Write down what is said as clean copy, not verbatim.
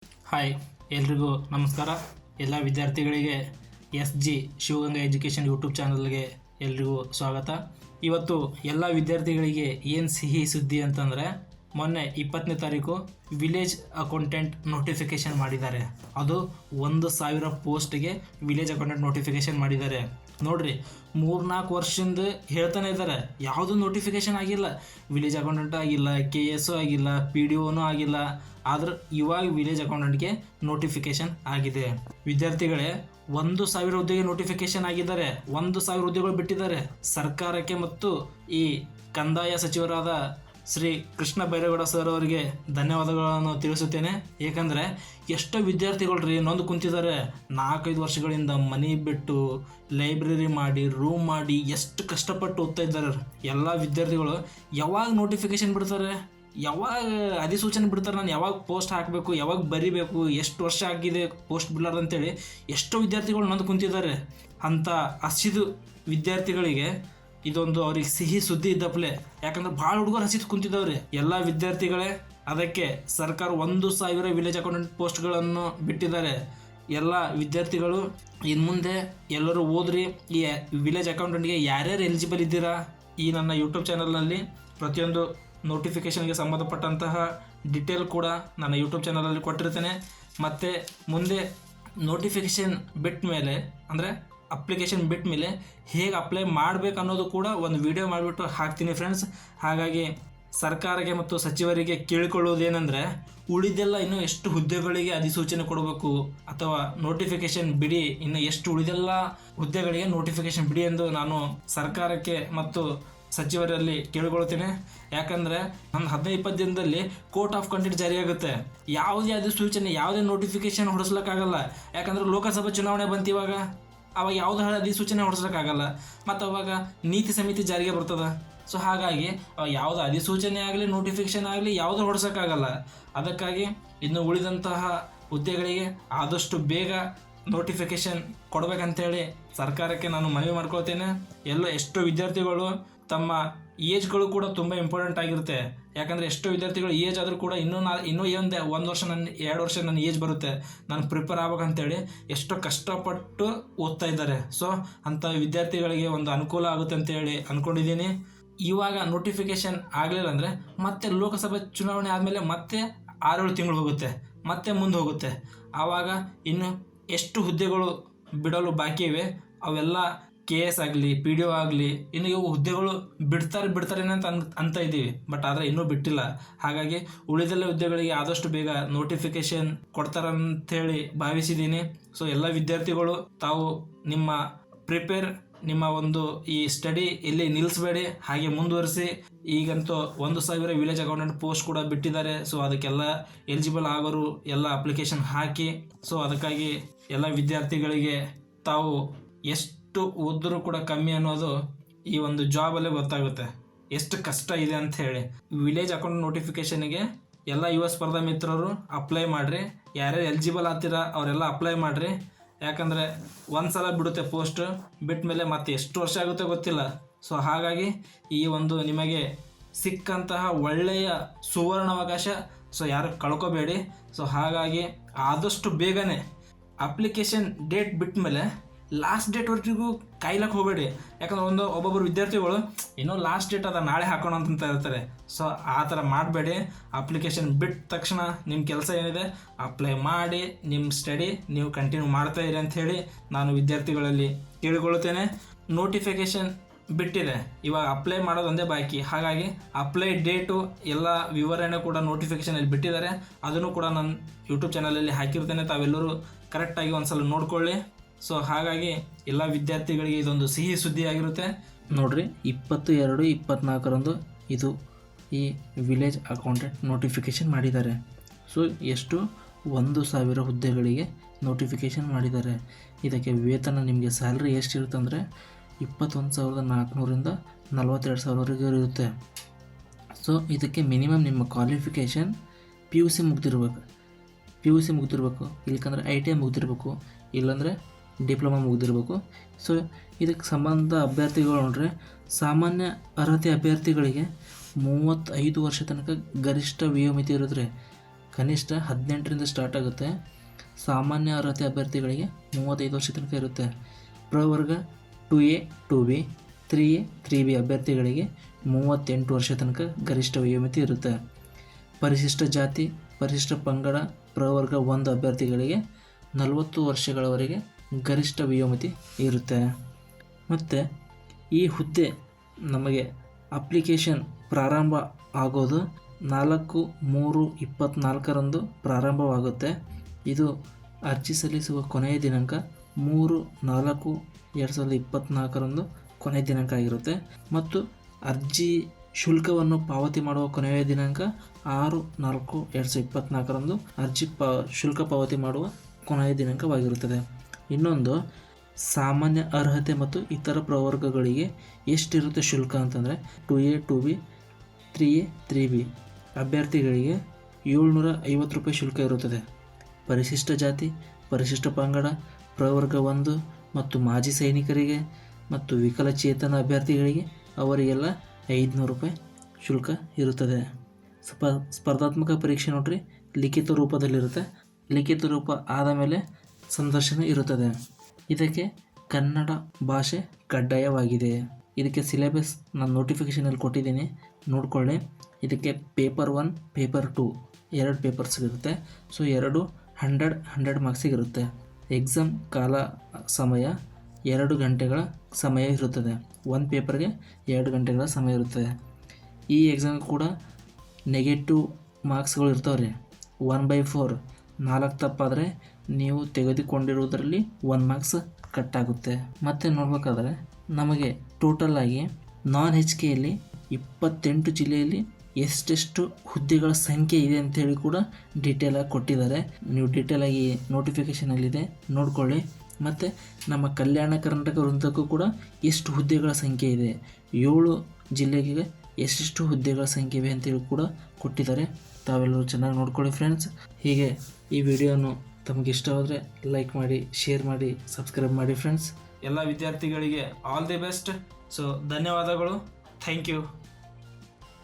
Hi, ಎಲ್ರಿಗೂ ನಮಸ್ಕಾರ. ಎಲ್ಲ ವಿದ್ಯಾರ್ಥಿಗಳಿಗೆ SG ಶಿವಗಂಗಾ ಎಜುಕೇಷನ್ ಯೂಟ್ಯೂಬ್ ಚಾನಲ್ಗೆ ಎಲ್ರಿಗೂ ಸ್ವಾಗತ. ಇವತ್ತು ಎಲ್ಲ ವಿದ್ಯಾರ್ಥಿಗಳಿಗೆ ಏನು ಸಿಹಿ ಸುದ್ದಿ ಅಂತಂದರೆ, ಮೊನ್ನೆ 20ನೇ ತಾರೀಕು ವಿಲೇಜ್ ಅಕೌಂಟೆಂಟ್ ನೋಟಿಫಿಕೇಷನ್ ಮಾಡಿದ್ದಾರೆ. ಅದು 1,000 ಪೋಸ್ಟ್ಗೆ ವಿಲೇಜ್ ಅಕೌಂಟೆಂಟ್ ನೋಟಿಫಿಕೇಷನ್ ಮಾಡಿದ್ದಾರೆ. ನೋಡ್ರಿ, 3-4 ವರ್ಷದಿಂದ ಹೇಳ್ತಾನೆ ಇದ್ದಾರೆ, ಯಾವುದೂ ನೋಟಿಫಿಕೇಷನ್ ಆಗಿಲ್ಲ. ವಿಲೇಜ್ ಅಕೌಂಟೆಂಟ್ ಆಗಿಲ್ಲ, KS ಆಗಿಲ್ಲ, PDOನೂ ಆಗಿಲ್ಲ. ಆದ್ರೆ ಇವಾಗ ವಿಲೇಜ್ ಅಕೌಂಟೆಂಟ್ಗೆ ನೋಟಿಫಿಕೇಷನ್ ಆಗಿದೆ. ವಿದ್ಯಾರ್ಥಿಗಳೇ, 1,000 ಹುದ್ದೆಗೆ ನೋಟಿಫಿಕೇಷನ್ ಆಗಿದ್ದಾರೆ. 1,000 ಹುದ್ದೆಗಳು ಬಿಟ್ಟಿದ್ದಾರೆ. ಸರ್ಕಾರಕ್ಕೆ ಮತ್ತು ಈ ಕಂದಾಯ ಸಚಿವರಾದ ಶ್ರೀ ಕೃಷ್ಣ ಬೈರೇಗೌಡ ಸರ್ ಅವರಿಗೆ ಧನ್ಯವಾದಗಳನ್ನು ತಿಳಿಸುತ್ತೇನೆ. ಏಕೆಂದರೆ ಎಷ್ಟೋ ವಿದ್ಯಾರ್ಥಿಗಳು ರೀ ನೊಂದು ಕುಂತಿದ್ದಾರೆ. 4-5 ವರ್ಷಗಳಿಂದ ಮನೆ ಬಿಟ್ಟು ಲೈಬ್ರರಿ ಮಾಡಿ ರೂಮ್ ಮಾಡಿ ಎಷ್ಟು ಕಷ್ಟಪಟ್ಟು ಓದ್ತಾ ಇದ್ದಾರೆ. ಎಲ್ಲ ವಿದ್ಯಾರ್ಥಿಗಳು ಯಾವಾಗ ನೋಟಿಫಿಕೇಷನ್ ಬಿಡ್ತಾರೆ, ಯಾವಾಗ ಅಧಿಸೂಚನೆ ಬಿಡ್ತಾರೆ, ನಾನು ಯಾವಾಗ ಪೋಸ್ಟ್ ಹಾಕಬೇಕು, ಯಾವಾಗ ಬರಿಬೇಕು, ಎಷ್ಟು ವರ್ಷ ಆಗಿದೆ ಪೋಸ್ಟ್ ಬಿಡಲಾರ್ದು ಅಂತೇಳಿ ಎಷ್ಟೋ ವಿದ್ಯಾರ್ಥಿಗಳು ನೊಂದು ಕುಂತಿದ್ದಾರೆ. ಅಂಥ ಹಸಿದು ವಿದ್ಯಾರ್ಥಿಗಳಿಗೆ ಇದೊಂದು ಅವ್ರಿಗೆ ಸಿಹಿ ಸುದ್ದಿ ಇದ್ದಪ್ಪಲೆ. ಯಾಕಂದ್ರೆ ಭಾಳ ಹುಡುಗರು ಹಸಿದು ಕುಂತಿದ್ದವ್ರಿ. ಎಲ್ಲ ವಿದ್ಯಾರ್ಥಿಗಳೇ, ಅದಕ್ಕೆ ಸರ್ಕಾರ 1,000 ವಿಲೇಜ್ ಅಕೌಂಟೆಂಟ್ ಪೋಸ್ಟ್ಗಳನ್ನು ಬಿಟ್ಟಿದ್ದಾರೆ. ಎಲ್ಲ ವಿದ್ಯಾರ್ಥಿಗಳು ಇನ್ನು ಮುಂದೆ ಎಲ್ಲರೂ ಓದ್ರಿ. ಈ ವಿಲೇಜ್ ಅಕೌಂಟೆಂಟ್ಗೆ ಯಾರ್ಯಾರು ಎಲಿಜಿಬಲ್ ಇದ್ದೀರಾ, ಈ ನನ್ನ ಯೂಟ್ಯೂಬ್ ಚಾನಲ್ನಲ್ಲಿ ಪ್ರತಿಯೊಂದು ನೋಟಿಫಿಕೇಷನ್ಗೆ ಸಂಬಂಧಪಟ್ಟಂತಹ ಡಿಟೇಲ್ ಕೂಡ ನನ್ನ ಯೂಟ್ಯೂಬ್ ಚಾನಲಲ್ಲಿ ಕೊಟ್ಟಿರ್ತೇನೆ. ಮತ್ತು ಮುಂದೆ ನೋಟಿಫಿಕೇಷನ್ ಬಿಟ್ಟ ಮೇಲೆ, ಅಂದರೆ ಅಪ್ಲಿಕೇಶನ್ ಬಿಟ್ಟ ಮೇಲೆ ಹೇಗೆ ಅಪ್ಲೈ ಮಾಡಬೇಕು ಅನ್ನೋದು ಕೂಡ ಒಂದು ವಿಡಿಯೋ ಮಾಡಿಬಿಟ್ಟು ಹಾಕ್ತೀನಿ ಫ್ರೆಂಡ್ಸ್. ಹಾಗಾಗಿ ಸರ್ಕಾರಕ್ಕೆ ಮತ್ತು ಸಚಿವರಿಗೆ ಕೇಳಿಕೊಳ್ಳುವುದೇನೆಂದರೆ, ಉಳಿದೆಲ್ಲ ಇನ್ನೂ ಎಷ್ಟು ಹುದ್ದೆಗಳಿಗೆ ಅಧಿಸೂಚನೆ ಕೊಡಬೇಕು ಅಥವಾ ನೋಟಿಫಿಕೇಷನ್ ಬಿಡಿ, ಇನ್ನು ಎಷ್ಟು ಉಳಿದೆಲ್ಲ ಹುದ್ದೆಗಳಿಗೆ ನೋಟಿಫಿಕೇಷನ್ ಬಿಡಿ ಎಂದು ನಾನು ಸರ್ಕಾರಕ್ಕೆ ಮತ್ತು ಸಚಿವರಲ್ಲಿ ಕೇಳಿಕೊಳ್ಳುತ್ತೇನೆ. ಯಾಕಂದರೆ ಒಂದು 15-20 ದಿನದಲ್ಲಿ ಕೋರ್ಟ್ ಆಫ್ ಕಂಟೆಂಟ್ ಜಾರಿಯಾಗುತ್ತೆ. ಯಾವುದೇ ಅಧಿಸೂಚನೆ, ಯಾವುದೇ ನೋಟಿಫಿಕೇಷನ್ ಹೊಡಿಸ್ಲಿಕ್ಕಾಗಲ್ಲ. ಯಾಕಂದರೆ ಲೋಕಸಭಾ ಚುನಾವಣೆ ಬಂತು ಇವಾಗ. ಅವಾಗ ಯಾವುದೇ ಅಧಿಸೂಚನೆ ಹೊಡಿಸ್ಲಿಕ್ಕಾಗಲ್ಲ. ಮತ್ತು ಅವಾಗ ನೀತಿ ಸಮಿತಿ ಜಾರಿಗೆ ಬರ್ತದೆ. ಸೊ ಹಾಗಾಗಿ ಯಾವುದೇ ಅಧಿಸೂಚನೆ ಆಗಲಿ ನೋಟಿಫಿಕೇಷನ್ ಆಗಲಿ ಯಾವುದೂ ಹೊಡ್ಸೋಕ್ಕಾಗಲ್ಲ. ಅದಕ್ಕಾಗಿ ಇನ್ನು ಉಳಿದಂತಹ ಹುದ್ದೆಗಳಿಗೆ ಆದಷ್ಟು ಬೇಗ ನೋಟಿಫಿಕೇಷನ್ ಕೊಡಬೇಕಂತೇಳಿ ಸರ್ಕಾರಕ್ಕೆ ನಾನು ಮನವಿ ಮಾಡ್ಕೊಳ್ತೇನೆ. ಎಷ್ಟೋ ವಿದ್ಯಾರ್ಥಿಗಳು ತಮ್ಮ ಏಜ್ಗಳು ಕೂಡ ತುಂಬ ಇಂಪಾರ್ಟೆಂಟ್ ಆಗಿರುತ್ತೆ. ಯಾಕಂದರೆ ಎಷ್ಟೋ ವಿದ್ಯಾರ್ಥಿಗಳು ಏಜ್ ಆದರೂ ಕೂಡ ಇನ್ನೂ ಒಂದು ವರ್ಷ, 2 ವರ್ಷ ನನ್ನ ಏಜ್ ಬರುತ್ತೆ, ನಾನು ಪ್ರಿಪೇರ್ ಆಗ್ಬೇಕಂತೇಳಿ ಎಷ್ಟೋ ಕಷ್ಟಪಟ್ಟು ಓದ್ತಾ ಇದ್ದಾರೆ. ಸೊ ಅಂಥ ವಿದ್ಯಾರ್ಥಿಗಳಿಗೆ ಒಂದು ಅನುಕೂಲ ಆಗುತ್ತೆ ಅಂತೇಳಿ ಅಂದ್ಕೊಂಡಿದ್ದೀನಿ. ಇವಾಗ ನೋಟಿಫಿಕೇಷನ್ ಆಗಲಿಲ್ಲ ಅಂದರೆ ಮತ್ತೆ ಲೋಕಸಭೆ ಚುನಾವಣೆ ಆದಮೇಲೆ ಮತ್ತೆ 6-7 ತಿಂಗಳು ಹೋಗುತ್ತೆ, ಮತ್ತೆ ಮುಂದೆ ಹೋಗುತ್ತೆ. ಆವಾಗ ಇನ್ನು ಎಷ್ಟು ಹುದ್ದೆಗಳು ಬಿಡಲು ಬಾಕಿ ಇವೆ, ಅವೆಲ್ಲ KS ಆಗಲಿ PDO ಆಗಲಿ ಇನ್ನು ಇವು ಹುದ್ದೆಗಳು ಬಿಡ್ತಾರೆ ಅಂತ ಇದ್ದೀವಿ. ಬಟ್ ಆದರೆ ಇನ್ನೂ ಬಿಟ್ಟಿಲ್ಲ. ಹಾಗಾಗಿ ಉಳಿದೆಲ್ಲ ಹುದ್ದೆಗಳಿಗೆ ಆದಷ್ಟು ಬೇಗ ನೋಟಿಫಿಕೇಷನ್ ಕೊಡ್ತಾರಂಥೇಳಿ ಭಾವಿಸಿದ್ದೀನಿ. ಸೊ ಎಲ್ಲ ವಿದ್ಯಾರ್ಥಿಗಳು ತಾವು ನಿಮ್ಮ ಒಂದು ಈ ಸ್ಟಡಿ ಇಲ್ಲಿ ನಿಲ್ಲಿಸಬೇಡಿ, ಹಾಗೆ ಮುಂದುವರಿಸಿ. ಈಗಂತೂ 1,000 ವಿಲೇಜ್ ಅಕೌಂಟೆಂಟ್ ಪೋಸ್ಟ್ ಕೂಡ ಬಿಟ್ಟಿದ್ದಾರೆ. ಸೊ ಅದಕ್ಕೆಲ್ಲ ಎಲಿಜಿಬಲ್ ಆಗೋರು ಎಲ್ಲ ಅಪ್ಲಿಕೇಶನ್ ಹಾಕಿ. ಸೊ ಅದಕ್ಕಾಗಿ ಎಲ್ಲ ವಿದ್ಯಾರ್ಥಿಗಳಿಗೆ ತಾವು ಎಷ್ಟು ಓದಿದ್ರೂ ಕೂಡ ಕಮ್ಮಿ ಅನ್ನೋದು ಈ ಒಂದು ಜಾಬಲ್ಲೇ ಗೊತ್ತಾಗುತ್ತೆ, ಎಷ್ಟು ಕಷ್ಟ ಇದೆ ಅಂತ ಹೇಳಿ. ವಿಲೇಜ್ ಅಕೌಂಟ್ ನೋಟಿಫಿಕೇಷನ್ಗೆ ಎಲ್ಲ ಯುವ ಸ್ಪರ್ಧಾ ಮಿತ್ರರು ಅಪ್ಲೈ ಮಾಡಿರಿ. ಯಾರ್ಯಾರು ಎಲಿಜಿಬಲ್ ಆಗ್ತೀರಾ ಅವರೆಲ್ಲ ಅಪ್ಲೈ ಮಾಡಿರಿ. ಯಾಕಂದರೆ ಒಂದು ಸಲ ಬಿಡುತ್ತೆ ಪೋಸ್ಟ್, ಬಿಟ್ಟ ಮೇಲೆ ಮತ್ತೆ ಎಷ್ಟು ವರ್ಷ ಆಗುತ್ತೆ ಗೊತ್ತಿಲ್ಲ. ಸೊ ಹಾಗಾಗಿ ಈ ಒಂದು ನಿಮಗೆ ಸಿಕ್ಕಂತಹ ಒಳ್ಳೆಯ ಸುವರ್ಣಾವಕಾಶ, ಸೊ ಯಾರು ಕಳ್ಕೊಬೇಡಿ. ಸೊ ಹಾಗಾಗಿ ಆದಷ್ಟು ಬೇಗನೆ ಅಪ್ಲಿಕೇಶನ್ ಡೇಟ್ ಬಿಟ್ಟ ಮೇಲೆ ಲಾಸ್ಟ್ ಡೇಟ್ವರೆಗೂ ಕಾಯ್ಲಕ್ಕೆ ಹೋಗಬೇಡಿ. ಯಾಕಂದ್ರೆ ಒಬ್ಬೊಬ್ಬರು ವಿದ್ಯಾರ್ಥಿಗಳು ಇನ್ನೂ ಲಾಸ್ಟ್ ಡೇಟ್ ಅದ, ನಾಳೆ ಹಾಕೋಣ ಅಂತ ಇರ್ತಾರೆ. ಸೊ ಆ ಥರ ಮಾಡಬೇಡಿ. ಅಪ್ಲಿಕೇಶನ್ ಬಿಟ್ಟ ತಕ್ಷಣ ನಿಮ್ಮ ಕೆಲಸ ಏನಿದೆ ಅಪ್ಲೈ ಮಾಡಿ ನಿಮ್ಮ ಸ್ಟಡಿ ನೀವು ಕಂಟಿನ್ಯೂ ಮಾಡ್ತಾ ಇರಿ ಅಂಥೇಳಿ ನಾನು ವಿದ್ಯಾರ್ಥಿಗಳಲ್ಲಿ ಕೇಳಿಕೊಳ್ಳುತ್ತೇನೆ. ನೋಟಿಫಿಕೇಷನ್ ಬಿಟ್ಟಿದೆ, ಇವಾಗ ಅಪ್ಲೈ ಮಾಡೋದೊಂದೇ ಬಾಕಿ. ಹಾಗಾಗಿ ಅಪ್ಲೈ ಡೇಟು ಎಲ್ಲ ವಿವರಣೆ ಕೂಡ ನೋಟಿಫಿಕೇಷನಲ್ಲಿ ಬಿಟ್ಟಿದ್ದಾರೆ. ಅದನ್ನು ಕೂಡ ನಾನು ಯೂಟ್ಯೂಬ್ ಚಾನಲಲ್ಲಿ ಹಾಕಿರ್ತೇನೆ, ತಾವೆಲ್ಲರೂ ಕರೆಕ್ಟಾಗಿ ಒಂದು ಸಲ ನೋಡ್ಕೊಳ್ಳಿ. ಸೊ ಹಾಗಾಗಿ ಎಲ್ಲ ವಿದ್ಯಾರ್ಥಿಗಳಿಗೆ ಇದೊಂದು ಸಿಹಿ ಸುದ್ದಿ ಆಗಿರುತ್ತೆ. ನೋಡಿರಿ, 22-24ರಂದು ಇದು ಈ ವಿಲೇಜ್ ಅಕೌಂಟೆಂಟ್ ನೋಟಿಫಿಕೇಷನ್ ಮಾಡಿದ್ದಾರೆ. ಸೊ ಎಷ್ಟು 1,000 ಹುದ್ದೆಗಳಿಗೆ ನೋಟಿಫಿಕೇಷನ್ ಮಾಡಿದ್ದಾರೆ. ಇದಕ್ಕೆ ವೇತನ ನಿಮಗೆ ಸ್ಯಾಲ್ರಿ ಎಷ್ಟಿರುತ್ತೆ ಅಂದರೆ 21,400ರಿಂದ 42,000ವರೆಗೂ ಇರುತ್ತೆ. ಸೊ ಇದಕ್ಕೆ ಮಿನಿಮಮ್ ನಿಮ್ಮ ಕ್ವಾಲಿಫಿಕೇಷನ್ PUC ಮುಗ್ದಿರ್ಬೇಕು, ಇಲ್ಲಕಂದ್ರೆ ITI ಮುಗ್ದಿರ್ಬೇಕು, ಇಲ್ಲಾಂದರೆ ಡಿಪ್ಲೊಮಾ ಮುಗಿದಿರ್ಬೇಕು. ಸೊ ಇದಕ್ಕೆ ಸಂಬಂಧ ಅಭ್ಯರ್ಥಿಗಳು ನೋಡ್ರೆ, ಸಾಮಾನ್ಯ ಅರ್ಹತೆ ಅಭ್ಯರ್ಥಿಗಳಿಗೆ 35 ವರ್ಷ ತನಕ ಗರಿಷ್ಠ ವಯೋಮಿತಿ ಇರುತ್ತೆ. ಕನಿಷ್ಠ 18ರಿಂದ ಸ್ಟಾರ್ಟ್ ಆಗುತ್ತೆ. ಸಾಮಾನ್ಯ ಅರ್ಹತೆ ಅಭ್ಯರ್ಥಿಗಳಿಗೆ 35 ವರ್ಷ ತನಕ ಇರುತ್ತೆ. ಪ್ರವರ್ಗ 2A 2B 3A 3B ಅಭ್ಯರ್ಥಿಗಳಿಗೆ 38 ವರ್ಷ ತನಕ ಗರಿಷ್ಠ ವಯೋಮಿತಿ ಇರುತ್ತೆ. ಪರಿಶಿಷ್ಟ ಜಾತಿ ಪರಿಶಿಷ್ಟ ಪಂಗಡ ಪ್ರವರ್ಗ 1 ಅಭ್ಯರ್ಥಿಗಳಿಗೆ 40 ವರ್ಷಗಳವರೆಗೆ ಗರಿಷ್ಠ ವಯೋಮಿತಿ ಇರುತ್ತೆ. ಮತ್ತು ಈ ಹುದ್ದೆ ನಮಗೆ ಅಪ್ಲಿಕೇಶನ್ ಪ್ರಾರಂಭ ಆಗೋದು 4/3/24 ಪ್ರಾರಂಭವಾಗುತ್ತೆ. ಇದು ಅರ್ಜಿ ಸಲ್ಲಿಸುವ ಕೊನೆಯ ದಿನಾಂಕ 3/4/2024 ಕೊನೆಯ ದಿನಾಂಕ ಆಗಿರುತ್ತೆ. ಮತ್ತು ಅರ್ಜಿ ಶುಲ್ಕವನ್ನು ಪಾವತಿ ಮಾಡುವ ಕೊನೆಯ ದಿನಾಂಕ 6/4/2024 ಅರ್ಜಿ ಶುಲ್ಕ ಪಾವತಿ ಮಾಡುವ ಕೊನೆಯ ದಿನಾಂಕವಾಗಿರುತ್ತದೆ. ಇನ್ನೊಂದು, ಸಾಮಾನ್ಯ ಅರ್ಹತೆ ಮತ್ತು ಇತರ ಪ್ರವರ್ಗಗಳಿಗೆ ಎಷ್ಟಿರುತ್ತೆ ಶುಲ್ಕ ಅಂತಂದರೆ 2A 2B 3A 3B ಅಭ್ಯರ್ಥಿಗಳಿಗೆ 750 ರೂಪಾಯಿ ಶುಲ್ಕ ಇರುತ್ತದೆ. ಪರಿಶಿಷ್ಟ ಜಾತಿ ಪರಿಶಿಷ್ಟ ಪಂಗಡ ಪ್ರವರ್ಗ 1 ಮತ್ತು ಮಾಜಿ ಸೈನಿಕರಿಗೆ ಮತ್ತು ವಿಕಲಚೇತನ ಅಭ್ಯರ್ಥಿಗಳಿಗೆ ಅವರಿಗೆಲ್ಲ 500 ರೂಪಾಯಿ ಶುಲ್ಕ ಇರುತ್ತದೆ. ಸ್ಪರ್ಧಾತ್ಮಕ ಪರೀಕ್ಷೆ ನೋಡ್ರಿ ಲಿಖಿತ ರೂಪದಲ್ಲಿರುತ್ತೆ. ಲಿಖಿತ ರೂಪ ಆದ ಮೇಲೆ ಸಂದರ್ಶನ ಇರುತ್ತದೆ. ಇದಕ್ಕೆ ಕನ್ನಡ ಭಾಷೆ ಕಡ್ಡಾಯವಾಗಿದೆ. ಇದಕ್ಕೆ ಸಿಲೆಬಸ್ ನಾನು ನೋಟಿಫಿಕೇಷನಲ್ಲಿ ಕೊಟ್ಟಿದ್ದೀನಿ, ನೋಡ್ಕೊಳ್ಳಿ. ಇದಕ್ಕೆ ಪೇಪರ್ 1 ಪೇಪರ್ 2 2 ಪೇಪರ್ಸ್ ಇರುತ್ತೆ. ಸೊ 100 ಮಾರ್ಕ್ಸಿಗಿರುತ್ತೆ. ಎಕ್ಸಾಮ್ ಕಾಲ ಸಮಯ 2 ಗಂಟೆಗಳ ಸಮಯ ಇರುತ್ತದೆ. ಒಂದು ಪೇಪರ್ಗೆ 2 ಗಂಟೆಗಳ ಸಮಯ ಇರುತ್ತದೆ. ಈ ಎಕ್ಸಾಮ್ ಕೂಡ ನೆಗೆಟಿವ್ ಮಾರ್ಕ್ಸ್ಗಳು ಇರ್ತಾವೆ ರೀ. 1/4 4 ತಪ್ಪಾದರೆ ನೀವು ತೆಗೆದುಕೊಂಡಿರುವುದರಲ್ಲಿ 1 ಮಾರ್ಕ್ಸ್ ಕಟ್ ಆಗುತ್ತೆ. ಮತ್ತು ನೋಡಬೇಕಾದ್ರೆ ನಮಗೆ ಟೋಟಲಾಗಿ ನಾನ್ HKಯಲ್ಲಿ 28 ಜಿಲ್ಲೆಯಲ್ಲಿ ಎಷ್ಟೆಷ್ಟು ಹುದ್ದೆಗಳ ಸಂಖ್ಯೆ ಇದೆ ಅಂತೇಳಿ ಕೂಡ ಡೀಟೇಲಾಗಿ ಕೊಟ್ಟಿದ್ದಾರೆ. ನೀವು ಡೀಟೇಲಾಗಿ ನೋಟಿಫಿಕೇಷನಲ್ಲಿದೆ, ನೋಡ್ಕೊಳ್ಳಿ. ಮತ್ತು ನಮ್ಮ ಕಲ್ಯಾಣ ಕರ್ನಾಟಕ ವೃತ್ತಕ್ಕೂ ಕೂಡ ಎಷ್ಟು ಹುದ್ದೆಗಳ ಸಂಖ್ಯೆ ಇದೆ, 7 ಜಿಲ್ಲೆಗೆ ಎಷ್ಟೆಷ್ಟು ಹುದ್ದೆಗಳ ಸಂಖ್ಯೆ ಇವೆ ಅಂತೇಳಿ ಕೂಡ ಕೊಟ್ಟಿದ್ದಾರೆ. ತಾವೆಲ್ಲರೂ ಚೆನ್ನಾಗಿ ನೋಡ್ಕೊಳ್ಳಿ ಫ್ರೆಂಡ್ಸ್. ಹೀಗೆ ಈ ವಿಡಿಯೋನು ತಮಗೆ ಇಷ್ಟವಾದರೆ ಲೈಕ್ ಮಾಡಿ, ಶೇರ್ ಮಾಡಿ, ಸಬ್ಸ್ಕ್ರೈಬ್ ಮಾಡಿ ಫ್ರೆಂಡ್ಸ್. ಎಲ್ಲ ವಿದ್ಯಾರ್ಥಿಗಳಿಗೆ ಆಲ್ ದಿ ಬೆಸ್ಟ್. ಸೊ ಧನ್ಯವಾದಗಳು. Thank you.